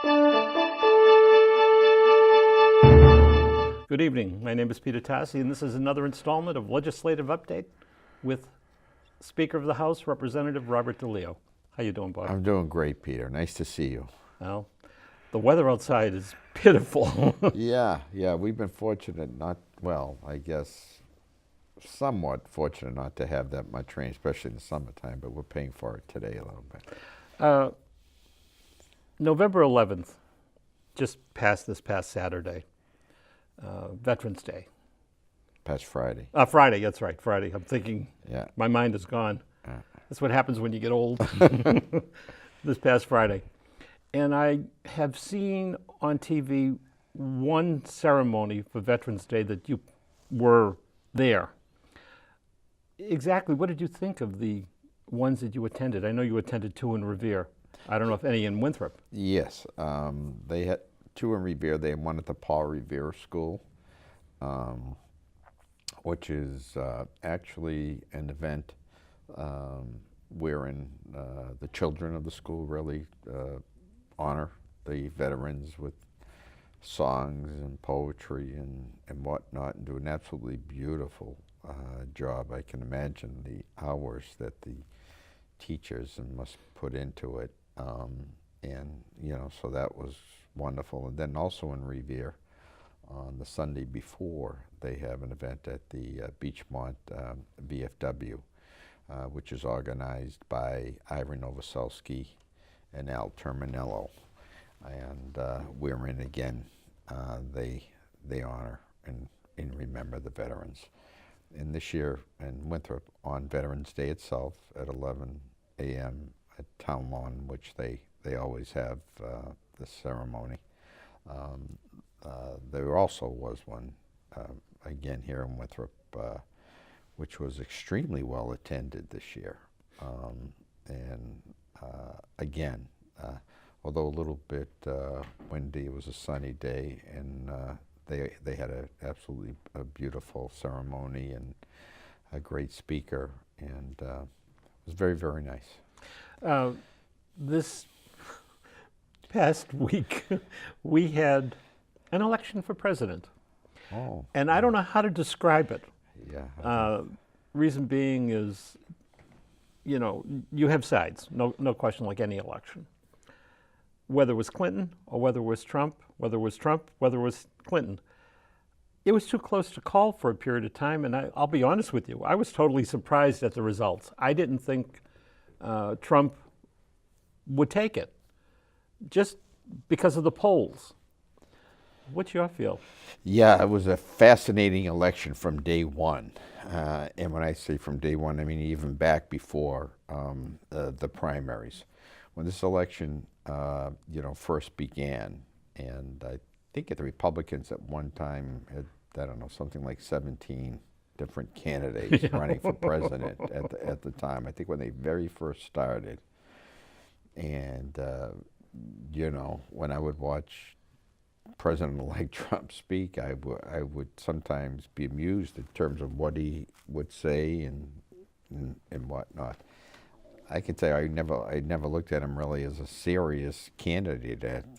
Good evening. My name is Peter Tassi, and this is another installment of Legislative Update with Speaker of the House, Representative Robert DeLeo. How you doing, Bob? I'm doing great, Peter. Nice to see you. Well, the weather outside is pitiful. Yeah, we've been fortunate I guess somewhat fortunate not to have that much rain, especially in the summertime, but we're paying for it today a little bit. November 11th, just passed this past Saturday, Veterans Day. Past Friday. Friday, that's right, Friday. I'm thinking, Yeah. my mind is gone. That's what happens when you get old. This past Friday. And I have seen on TV one ceremony for Veterans Day that you were there. Exactly, what did you think of the ones that you attended? I know you attended two in Revere. I don't know if any in Winthrop. Yes, they had two in Revere. They had one at the Paul Revere School, which is actually an event wherein the children of the school really honor the veterans with songs and poetry and whatnot, and do an absolutely beautiful job. I can imagine the hours that the teachers must put into it, and so that was wonderful. And then also in Revere, on the Sunday before, they have an event at the Beachmont VFW, which is organized by Ira Novoselsky and Al Terminello, and wherein again they honor and remember the veterans. And this year in Winthrop, on Veterans Day itself at 11 a.m. at Town Lawn, which they always have the ceremony. There also was one again here in Winthrop, which was extremely well attended this year, and again, although a little bit windy, it was a sunny day, and they had a absolutely beautiful ceremony and a great speaker, and it was very, very nice. This past week, we had an election for president. Oh. And I don't know how to describe it. Yeah. Reason being is, you have sides, no question, like any election. Whether it was Clinton or whether it was Trump, whether it was Trump, whether it was Clinton, it was too close to call for a period of time, and I'll be honest with you, I was totally surprised at the results. I didn't think Trump would take it, just because of the polls. What's your feel? Yeah, it was a fascinating election from day one. And when I say from day one, I mean even back before the primaries. When this election, first began, and I think the Republicans at one time had, I don't know, something like 17 different candidates running for president at the time. I think when they very first started. And, when I would watch President-elect Trump speak, I would sometimes be amused in terms of what he would say and whatnot. I can tell you, I never looked at him really as a serious candidate at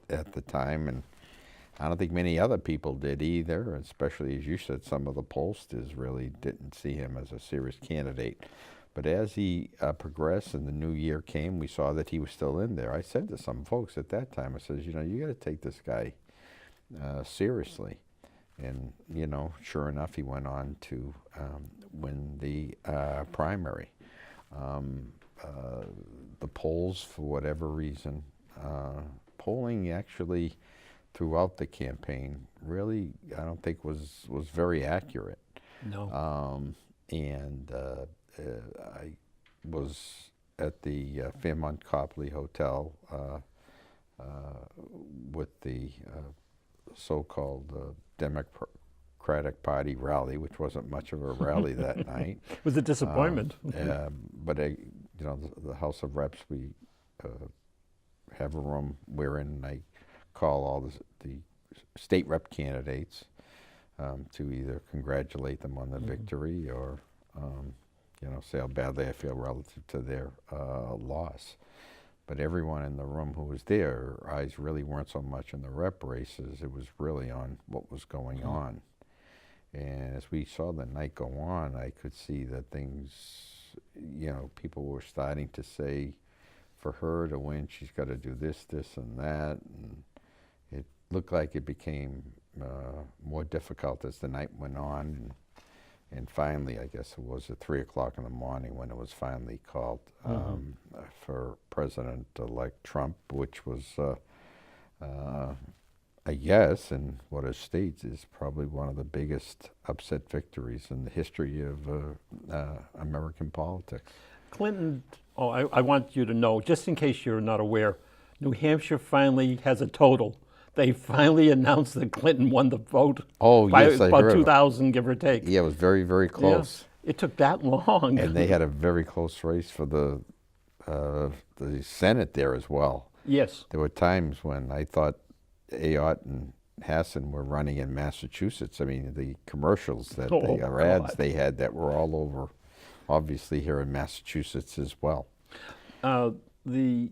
the time, and I don't think many other people did either. Especially, as you said, some of the pollsters really didn't see him as a serious candidate. But as he progressed and the new year came, we saw that he was still in there. I said to some folks at that time, I says, you got to take this guy seriously. And, sure enough, he went on to win the primary. The polls, for whatever reason, polling actually throughout the campaign really, I don't think was very accurate. No. And I was at the Fairmont Copley Hotel with the so-called Democratic Party rally, which wasn't much of a rally that night. It was a disappointment. But the House of Reps, we have a room wherein I call all the state rep candidates to either congratulate them on the victory or say how badly I feel relative to their loss. but everyone in the room who was there, our eyes really weren't so much on the rep races. It was really on what was going on. And as we saw the night go on, I could see that things, people were starting to say, for her to win, she's got to do this, this, and that. And it looked like it became more difficult as the night went on. And finally, I guess it was at 3 o'clock in the morning when it was finally called for President-elect Trump, which was a yes, and what it states is probably one of the biggest upset victories in the history of American politics. Clinton, I want you to know, just in case you're not aware, New Hampshire finally has a total. They finally announced that Clinton won the vote by yes, I about heard. 2,000, give or take. Yeah, it was very, very close. Yeah, it took that long. And they had a very close race for the Senate there as well. Yes. There were times when I thought Ayotte and Hassan were running in Massachusetts. I mean, the commercials that ads they had that were all over, obviously here in Massachusetts as well. The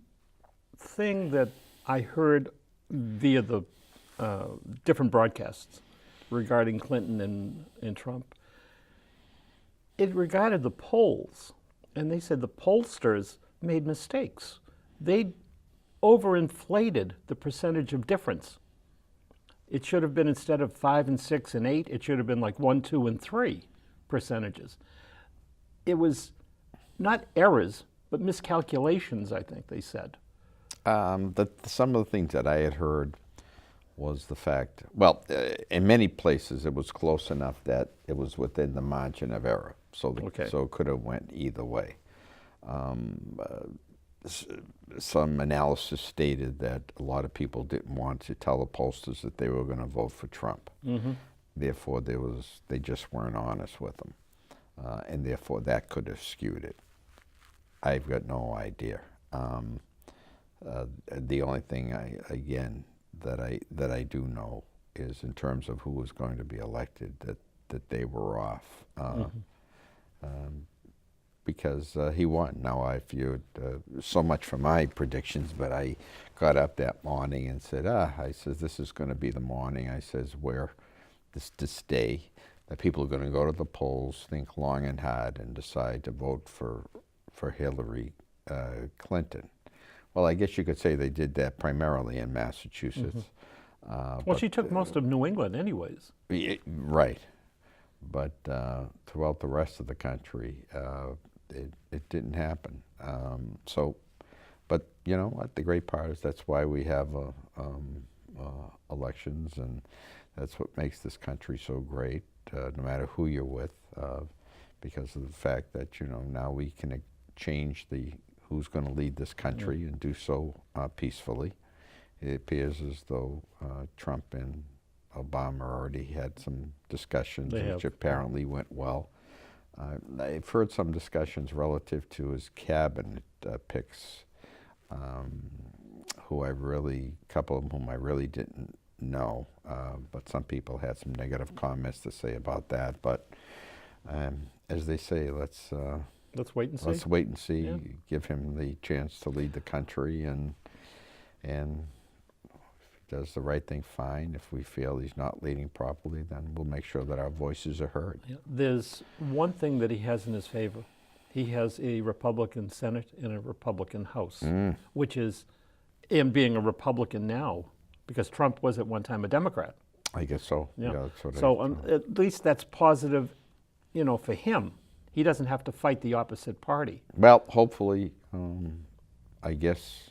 thing that I heard via the different broadcasts regarding Clinton and Trump, it regarded the polls, and they said the pollsters made mistakes. They overinflated the percentage of difference. It should have been, instead of 5 and 6 and 8, it should have been like 1, 2, and 3 percentages. It was not errors, but miscalculations, I think they said. Some of the things that I had heard was the fact, well, in many places it was close enough that it was within the margin of error, so it could have went either way. Some analysis stated that a lot of people didn't want to tell the pollsters that they were going to vote for Trump. Therefore, they just weren't honest with them, and therefore that could have skewed it. I've got no idea. The only thing that I do know is, in terms of who was going to be elected, that they were off. Because he won. Now, I viewed so much for my predictions, but I got up that morning and said, I says, this is going to be the morning, I says, where this day, that people are going to go to the polls, think long and hard, and decide to vote for Hillary Clinton. Well, I guess you could say they did that primarily in Massachusetts. Well, she took most of New England anyways. Right. But throughout the rest of the country, it didn't happen. But you know what? The great part is that's why we have elections, and that's what makes this country so great, no matter who you're with, because of the fact that, now we can change who's going to lead this country and do so peacefully. It appears as though Trump and Obama already had some discussions, which apparently went well. I've heard some discussions relative to his cabinet picks, a couple of whom I really didn't know, but some people had some negative comments to say about that. But as they say, let's wait and see. Let's wait and see. Yeah. Give him the chance to lead the country, and does the right thing, fine. If we feel he's not leading properly, then we'll make sure that our voices are heard. Yeah. There's one thing that he has in his favor. He has a Republican Senate and a Republican House, which is, and being a Republican now, because Trump was at one time a Democrat. I guess so. Yeah. So at least that's positive, for him. He doesn't have to fight the opposite party. Well, hopefully, I guess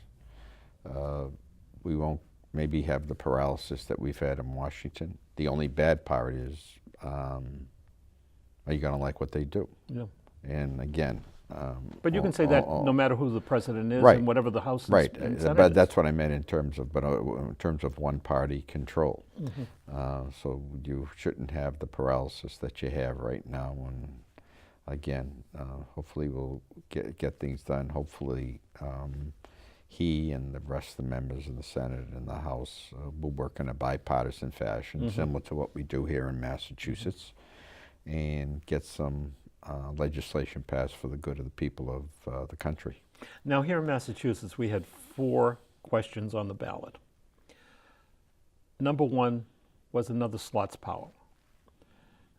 we won't maybe have the paralysis that we've had in Washington. The only bad part is, are you going to like what they do? Yeah. And again, but you can say that no matter who the president is, and whatever the House and Senate but that's what I meant in terms of one-party control. So you shouldn't have the paralysis that you have right now. And again, hopefully we'll get things done. Hopefully he and the rest of the members of the Senate and the House will work in a bipartisan fashion, similar to what we do here in Massachusetts, and get some legislation passed for the good of the people of the country. Now, here in Massachusetts, we had 4 questions on the ballot. Number 1 was another slots power.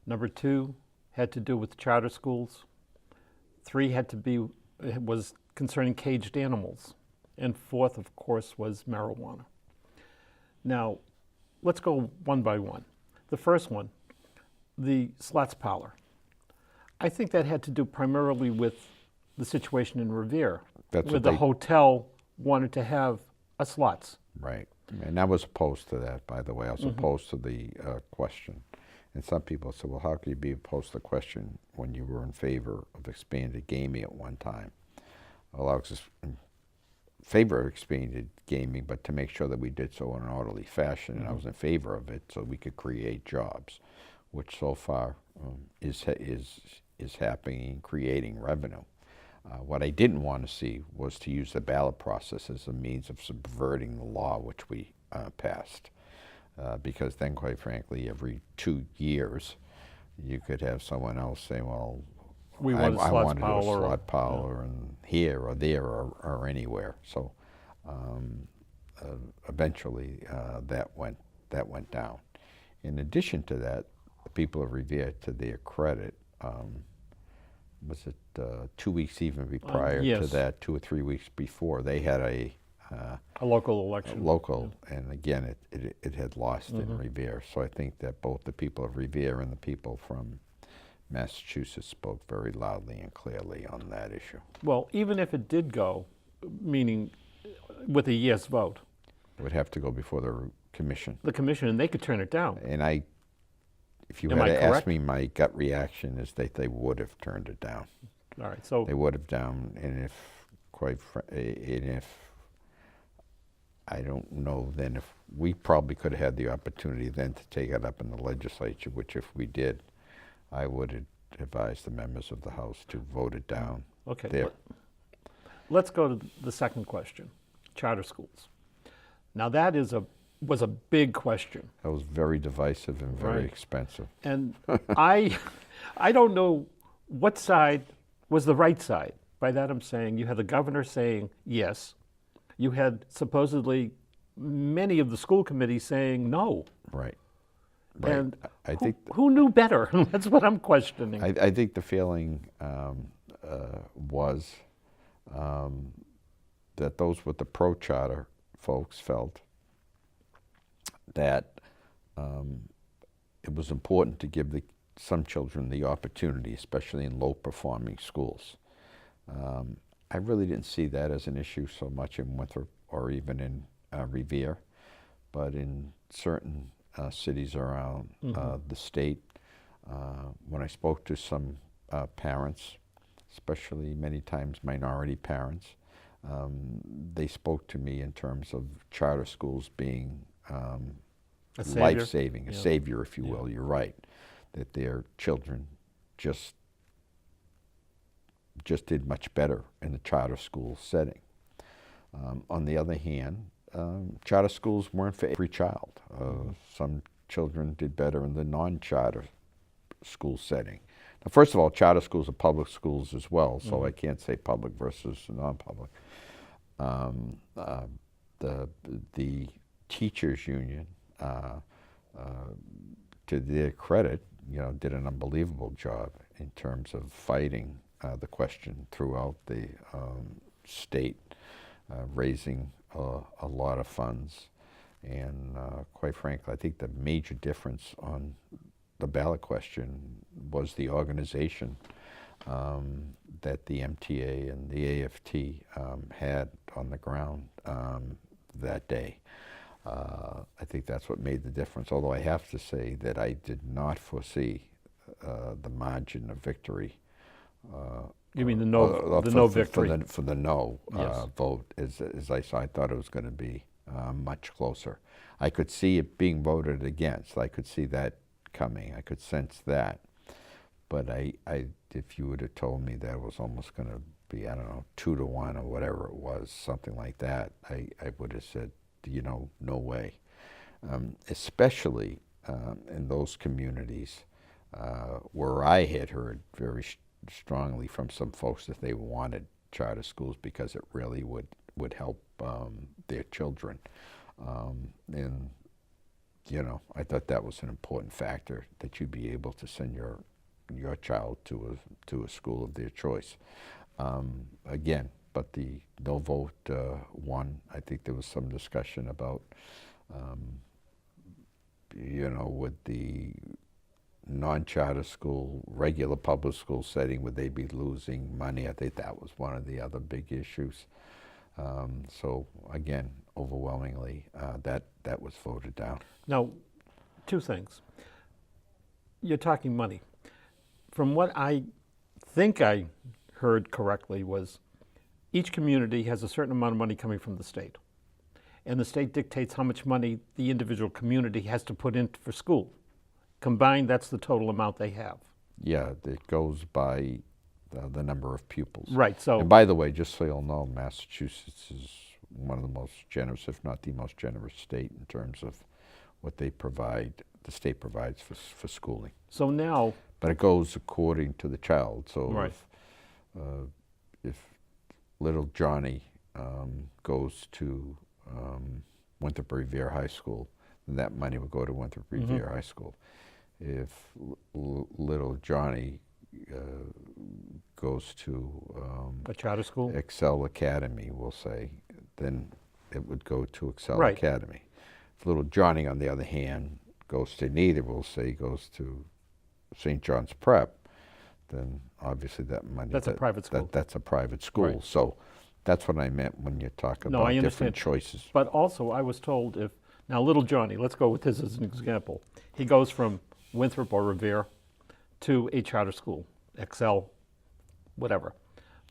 Number 2 had to do with charter schools. 3 was concerning caged animals. And 4th, of course, was marijuana. Now, let's go one by one. The first one, the slots power. I think that had to do primarily with the situation in Revere, That's where what the they- hotel wanted to have a slots. Right. And I was opposed to that, by the way. I was Mm-hmm. opposed to the question. And some people said, well, how could you be opposed to the question when you were in favor of expanded gaming at one time? Well, I was in favor of expanded gaming, but to make sure that we did so in an orderly fashion, and I was in favor of it so we could create jobs, which so far is happening, creating revenue. What I didn't want to see was to use the ballot process as a means of subverting the law which we passed. Because then, quite frankly, every 2 years, you could have someone else say, well, We I wanted slots want to do a power, slot power and here or there or anywhere. So eventually that went down. In addition to that, the people of Revere, to their credit, was it 2 weeks even prior to yes. that, 2 or 3 weeks before, they had a local election. local, and again, it had lost in Revere. So I think that both the people of Revere and the people from Massachusetts spoke very loudly and clearly on that issue. Well, even if it did go, meaning with a yes vote, It would have to go before the commission. the commission, and they could turn it down. And if you Am had I to ask correct? me, my gut reaction is that they would have turned it down. All right, so They would have down, and if I don't know then if we probably could have had the opportunity then to take it up in the legislature, which if we did, I would advise the members of the House to vote it down. okay, There. let's go to the second question, charter schools. Now that was a big question, That was very divisive and very Right. expensive. and I don't know what side was the right side. By that I'm saying you had the governor saying yes, you had supposedly many of the school committee saying no, Right. and I think who knew better? That's what I'm questioning. I think the feeling was that those with the pro-charter folks felt that it was important to give some children the opportunity, especially in low-performing schools. I really didn't see that as an issue so much in Winthrop or even in Revere, but in certain cities around the state, when I spoke to some parents, especially many times minority parents, they spoke to me in terms of charter schools being A savior? life-saving, a Yeah. savior, if you will. You're right, that their children just did much better in the charter school setting. On the other hand, charter schools weren't for every child. Some children did better in the non-charter school setting. Now, first of all, charter schools are public schools as well, so I can't say public versus non-public. The teachers union, to their credit, did an unbelievable job in terms of fighting the question throughout the state, raising a lot of funds. And quite frankly, I think the major difference on the ballot question was the organization that the MTA and the AFT had on the ground that day. I think that's what made the difference, although I have to say that I did not foresee the margin of victory. You mean the no victory? For the no Yes. vote, as I saw, I thought it was going to be much closer. I could see it being voted against. I could see that coming. I could sense that. But if you would have told me that it was almost going to be, I don't know, 2-1 or whatever it was, something like that, I would have said, no way. Especially in those communities where I had heard very strongly from some folks that they wanted charter schools because it really would help their children. And you know, I thought that was an important factor, that you'd be able to send your child to a school of their choice. Again, but the no vote won. I think there was some discussion about, you know, with the non-charter school, regular public school setting, would they be losing money? I think that was one of the other big issues. So again, overwhelmingly, that was voted down. Now, two things. You're talking money. From what I think I heard correctly was each community has a certain amount of money coming from the state. And the state dictates how much money the individual community has to put in for school. Combined, that's the total amount they have. Yeah, it goes by the number of pupils. Right, so... And by the way, just so you'll know, Massachusetts is one of the most generous, if not the most generous state in terms of what they provide, the state provides for schooling. So now... But it goes according to the child. So right. If little Johnny goes to Winthrop Revere High School, then that money will go to Winthrop Revere High School. If little Johnny goes to a charter school? Excel Academy, we'll say, then it would go to Excel right. Academy. If little Johnny, on the other hand, goes to neither, we'll say goes to St. John's Prep, then obviously that money... That's a private school. That's a private school. Right. So that's what I meant when you talk about different choices. But also I was told if... Now little Johnny, let's go with this as an example. He goes from Winthrop or Revere to a charter school, Excel, whatever.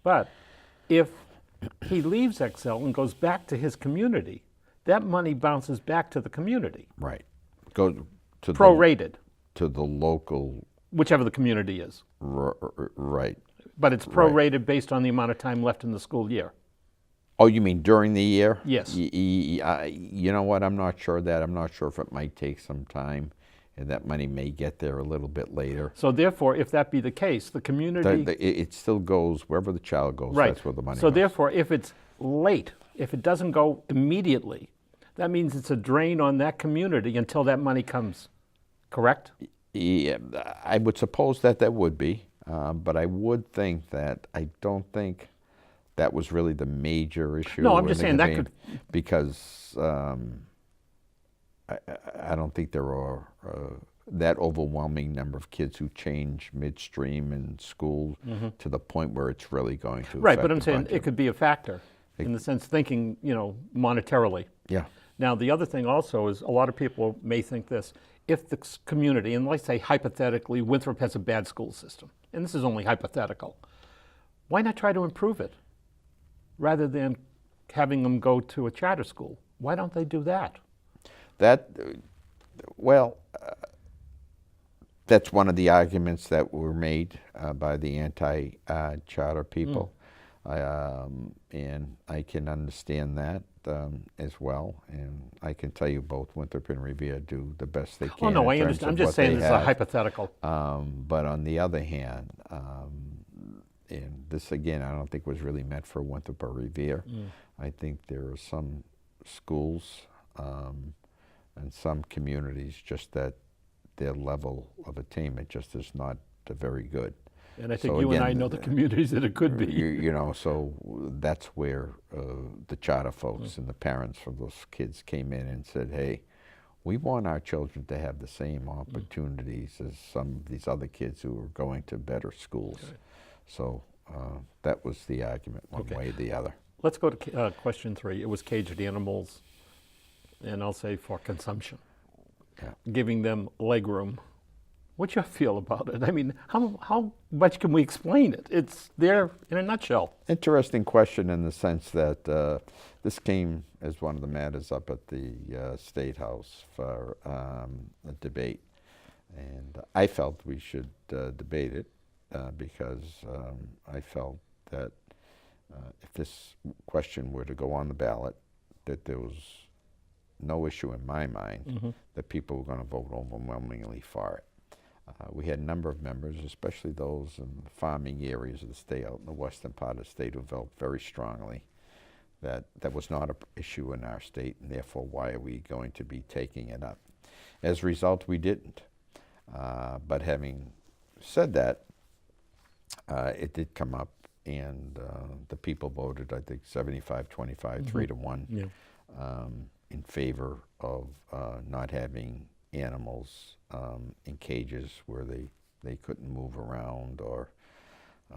But if he leaves Excel and goes back to his community, that money bounces back to the community. Right. Go to prorated. To the local... Whichever the community is. Right. But it's prorated based on the amount of time left in the school year. Oh, you mean during the year? Yes. You know what, I'm not sure of that. I'm not sure if it might take some time, and that money may get there a little bit later. So therefore, if that be the case, the community... It still goes, wherever the child goes, right. That's where the money so goes. Therefore, if it's late, if it doesn't go immediately, that means it's a drain on that community until that money comes, correct? Yeah, I would suppose that would be, but I would think that, I don't think that was really the major issue. No, I'm just saying that could... Because I don't think there are that overwhelming number of kids who change midstream in school to the point where it's really going to right, affect but I'm the saying budget. it could be a factor in the sense thinking, you know, monetarily. Yeah. Now, the other thing also is a lot of people may think this. If the community, and let's say hypothetically, Winthrop has a bad school system, and this is only hypothetical, why not try to improve it rather than having them go to a charter school? Why don't they do that? Well, that's one of the arguments that were made by the anti-charter people. And I can understand that as well. And I can tell you both Winthrop and Revere do the best they can. Oh, no, I understand. I'm just saying this is a hypothetical. But on the other hand, and this again, I don't think was really meant for Winthrop or Revere. I think there are some schools and some communities just that their level of attainment just is not very good. And I think you and I know the communities that it could be. You know, so that's where the charter folks and the parents of those kids came in and said, hey, we want our children to have the same opportunities as some of these other kids who are going to better schools. Okay. So that was the argument, one way or the other. Let's go to question 3. It was caged animals, and I'll say for consumption. Yeah. Giving them leg room. What's your feel about it? I mean, how much can we explain it? It's there in a nutshell. Interesting question in the sense that this came as one of the matters up at the State House for a debate. And I felt we should debate it because I felt that if this question were to go on the ballot, that there was no issue in my mind that people were going to vote overwhelmingly for it. We had a number of members, especially those in the farming areas of the state, out in the western part of the state, who felt very strongly that that was not an issue in our state, and therefore why are we going to be taking it up? As a result, we didn't. But having said that, it did come up, and the people voted, I think, 75-25, 3-1, Yeah. in favor of not having animals in cages where they couldn't move around or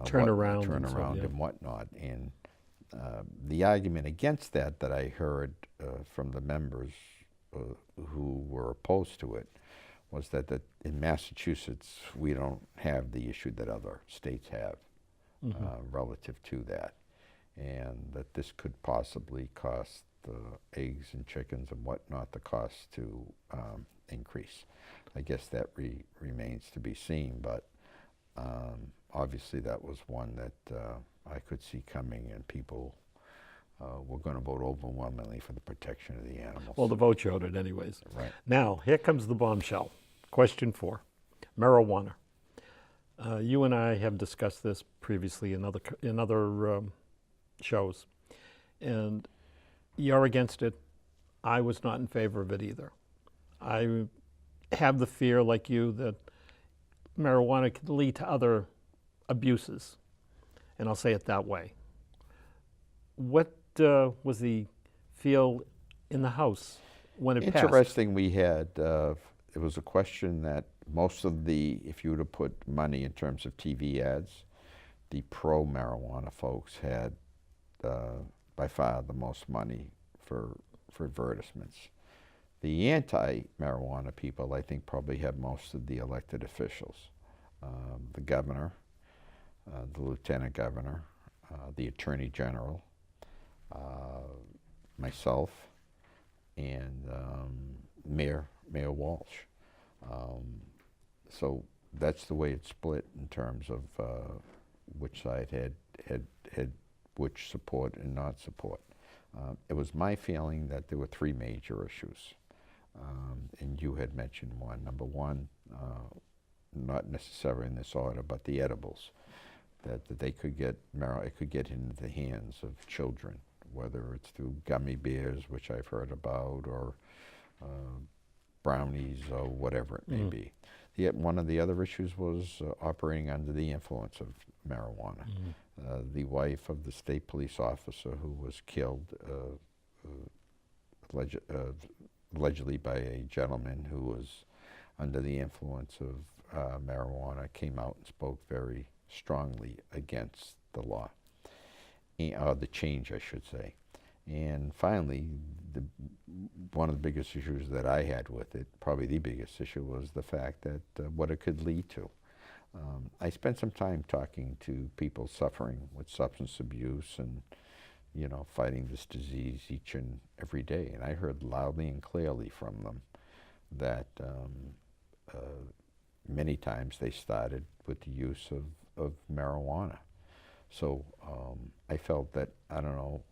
Turn around turn and so, around yeah. and whatnot. And the argument against that I heard from the members who were opposed to it was that in Massachusetts we don't have the issue that other states have relative to that, and that this could possibly cost eggs and chickens and whatnot, the cost to increase. I guess that remains to be seen, but obviously that was one that I could see coming, and people were going to vote overwhelmingly for the protection of the animals. Well, the vote showed it anyways. Right. Now, here comes the bombshell. Question 4, marijuana. You and I have discussed this previously in other shows, and you're against it. I was not in favor of it either. I have the fear, like you, that marijuana could lead to other abuses, and I'll say it that way. What was the feel in the House when it passed? Interesting, we had, it was a question that most of the, if you were to put money in terms of TV ads, the pro-marijuana folks had by far the most money for advertisements. The anti-marijuana people, I think, probably have most of the elected officials. The governor, the lieutenant governor, the attorney general, myself, and Mayor Walsh. So that's the way it's split in terms of which side had which support and not support. It was my feeling that there were 3 major issues, and you had mentioned one. Number one, not necessarily in this order, but the edibles, that they could get it could get into the hands of children, whether it's through gummy bears, which I've heard about, or brownies, or whatever it may be. Yet one of the other issues was operating under the influence of marijuana. The wife of the state police officer who was killed allegedly by a gentleman who was under the influence of marijuana came out and spoke very strongly against the law, the change, I should say. And finally, one of the biggest issues that I had with it, probably the biggest issue, was the fact that what it could lead to. I spent some time talking to people suffering with substance abuse and, you know, fighting this disease each and every day. And I heard loudly and clearly from them that many times they started with the use of marijuana. So I felt that, I don't know,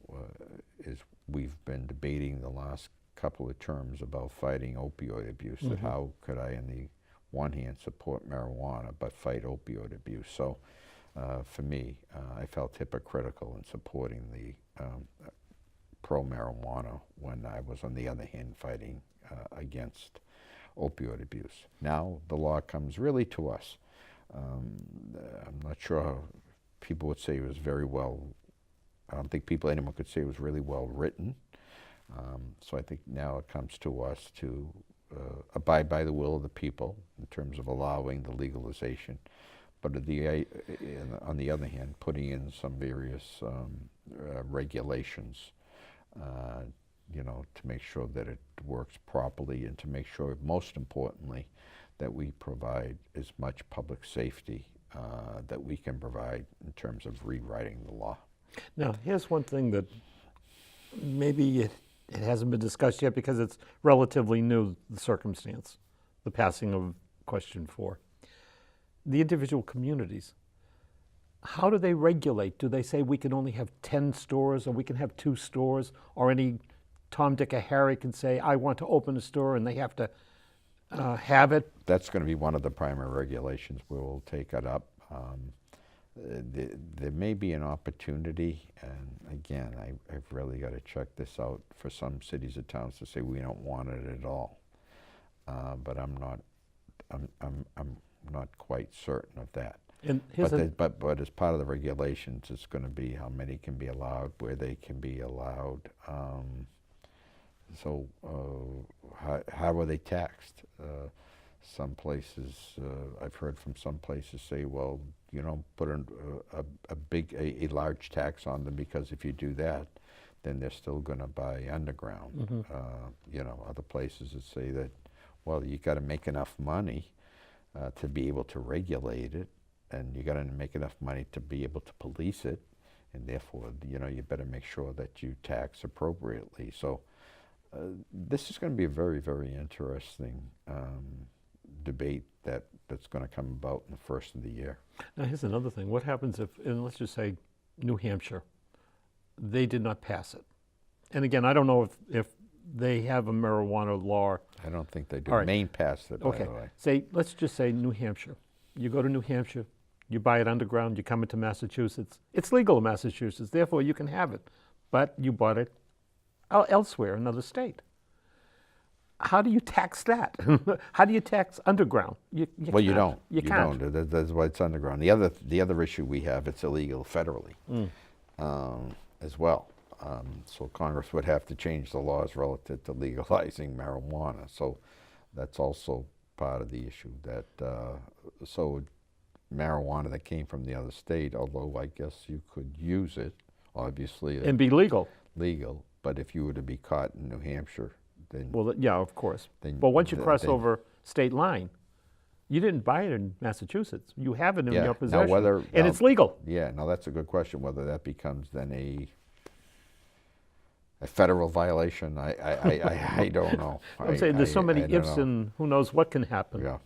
as we've been debating the last couple of terms about fighting opioid abuse, that how could I, on the one hand, support marijuana but fight opioid abuse? So for me, I felt hypocritical in supporting the pro-marijuana when I was, on the other hand, fighting against opioid abuse. Now the law comes really to us. I'm not sure how people would say it was very well, I don't think anyone could say it was really well written. So I think now it comes to us to abide by the will of the people in terms of allowing the legalization, but on the other hand, putting in some various regulations, you know, to make sure that it works properly, and to make sure, most importantly, that we provide as much public safety that we can provide in terms of rewriting the law. Now, here's one thing that maybe it hasn't been discussed yet because it's relatively new, the circumstance, the passing of question 4. The individual communities, how do they regulate? Do they say we can only have 10 stores, or we can have 2 stores, or any Tom, Dick, or Harry can say, I want to open a store, and they have to have it. That's going to be one of the primary regulations. We'll take it up. There may be an opportunity, and again, I've really got to check this out for some cities or towns to say we don't want it at all. But I'm not quite certain of that. And here's But as part of the regulations, it's going to be how many can be allowed, where they can be allowed. So how are they taxed? Some places, I've heard from some places say, well, you don't put a large tax on them, because if you do that, then they're still going to buy underground. Other places that say that, well, you got to make enough money to be able to regulate it, and you got to make enough money to be able to police it, and therefore, you better make sure that you tax appropriately. So this is going to be a very, very interesting debate that's going to come about in the first of the year. Now, here's another thing. What happens if, and let's just say New Hampshire, they did not pass it? And again, I don't know if they have a marijuana law. I don't think they do. All right. Maine passed it, by the way. Let's just say New Hampshire. You go to New Hampshire, you buy it underground, you come into Massachusetts. It's legal in Massachusetts, therefore you can have it. But you bought it elsewhere, another state. How do you tax that? How do you tax underground? You Well, you can't. don't. You can't. Don't. That's why it's underground. The other issue we have, it's illegal federally as well. So Congress would have to change the laws relative to legalizing marijuana. So that's also part of the issue. That so marijuana that came from the other state, although I guess you could use it, obviously, And be legal. legal. But if you were to be caught in New Hampshire, then Well, yeah, of course. Then- But once you cross then- over state line, you didn't buy it in Massachusetts. You have it in Yeah. your Now, possession. whether- and now- it's legal. yeah. Now that's a good question. Whether that becomes then a federal violation, I don't know. I'm saying there's so many I don't ifs know. and who knows what can happen. Yeah.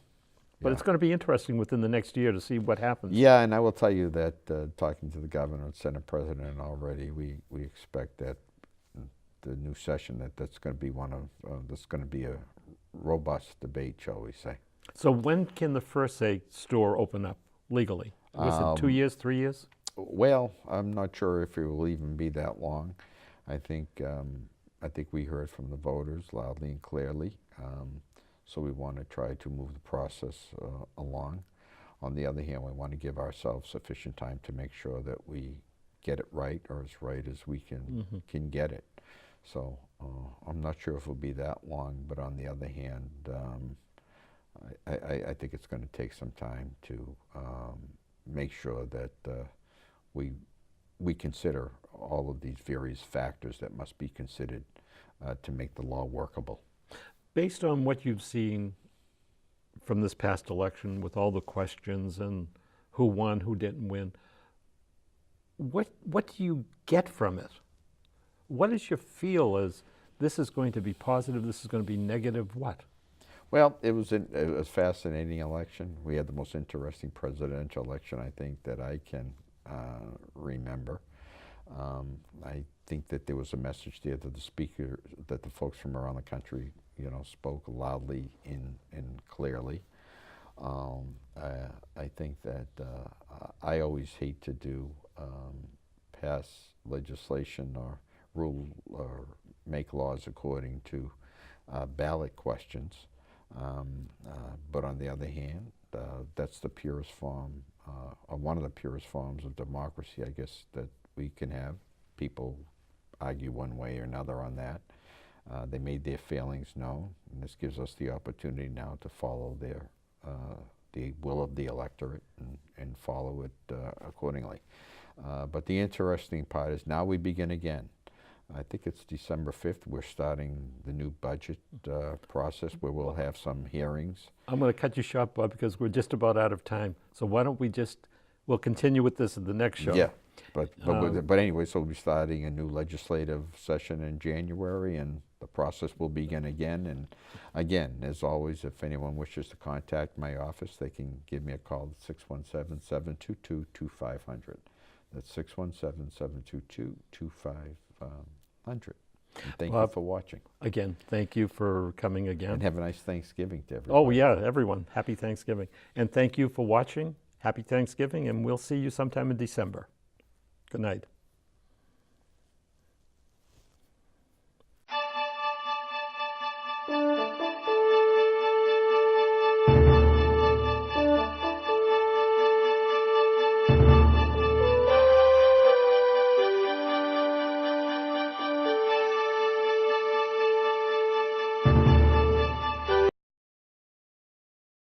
But yeah. it's going to be interesting within the next year to see what happens. Yeah, and I will tell you that talking to the governor and Senate President already, we expect that the new session that's going to be that's going to be a robust debate, shall we say? So when can the first, say, store open up legally? Was it 2 years, 3 years? Well, I'm not sure if it will even be that long. I think we heard from the voters loudly and clearly. So we want to try to move the process along. On the other hand, we want to give ourselves sufficient time to make sure that we get it right, or as right as we can get it. So I'm not sure if it'll be that long, but on the other hand, I think it's going to take some time to make sure that we consider all of these various factors that must be considered to make the law workable. Based on what you've seen from this past election with all the questions and who won, who didn't win, what do you get from it? What is your feel as this is going to be positive, this is going to be negative, what? Well, it was a fascinating election. We had the most interesting presidential election, I think, that I can remember. I think that there was a message there that the speaker, that the folks from around the country, spoke loudly and clearly. I think that I always hate to pass legislation or rule or make laws according to ballot questions. But on the other hand, that's the purest form, or one of the purest forms of democracy, I guess, that we can have. People argue one way or another on that. They made their failings known, and this gives us the opportunity now to follow the will of the electorate and follow it accordingly. But the interesting part is now we begin again. I think it's December 5th. We're starting the new budget process where we'll have some hearings. I'm going to cut you short, Bob, because we're just about out of time. So why don't we'll continue with this at the next show. Yeah, but anyway, so we'll be starting a new legislative session in January, and the process will begin again. And again, as always, if anyone wishes to contact my office, they can give me a call at 617-722-2500. That's 617-722-2500. And thank Well, you for watching. Again, thank you for coming again. And have a nice Thanksgiving to everybody. Oh, yeah, everyone. Happy Thanksgiving. And thank you for watching. Happy Thanksgiving, and we'll see you sometime in December. Good night.